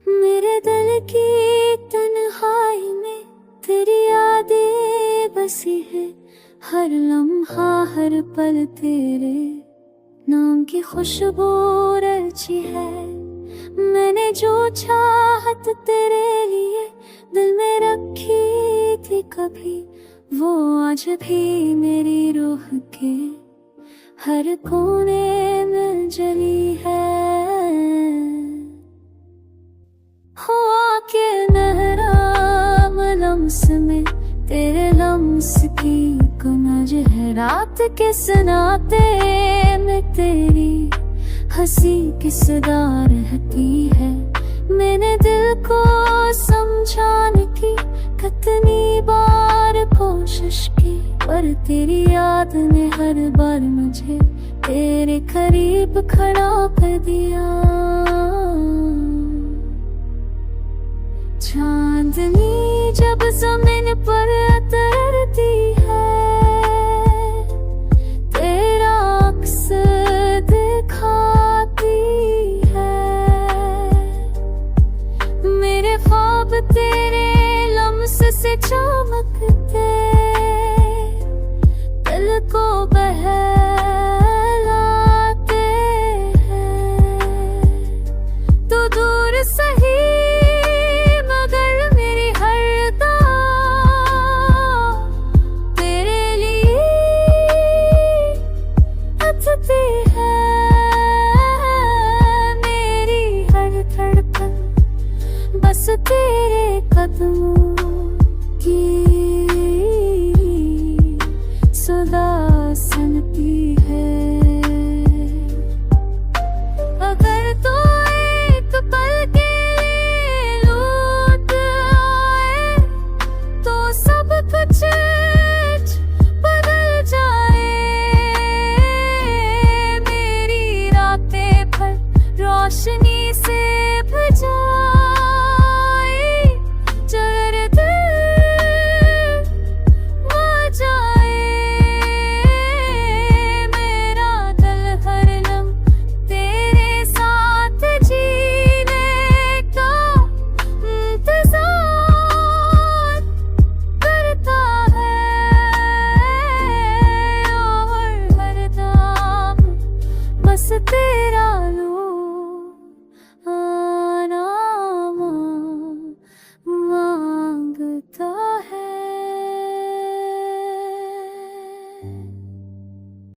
मेरे दिल की तन्हाई में तेरी यादें बसी है, हर लम्हा हर पल तेरे नाम की खुशबू रची है। मैंने जो चाहत तेरे लिए दिल में रखी थी कभी, वो आज भी मेरी रूह के हर कोने में जली है। हुआ के नहराम लम्स में तेरे लम्स की गुनज है, रात के सनाते में तेरी हंसी की सदा रहती है। मैंने दिल को समझाने की कितनी बार कोशिश की, पर तेरी याद ने हर बार मुझे तेरे करीब खड़ा कर दिया। चांदनी जब ज़मीन पर उतरती है, तेरा अक्स दिखाती है। मेरे ख्वाब तेरे लम्स से चमकते, दिल को बहलाते हैं। तो दूर सही बस तेरे कदमों की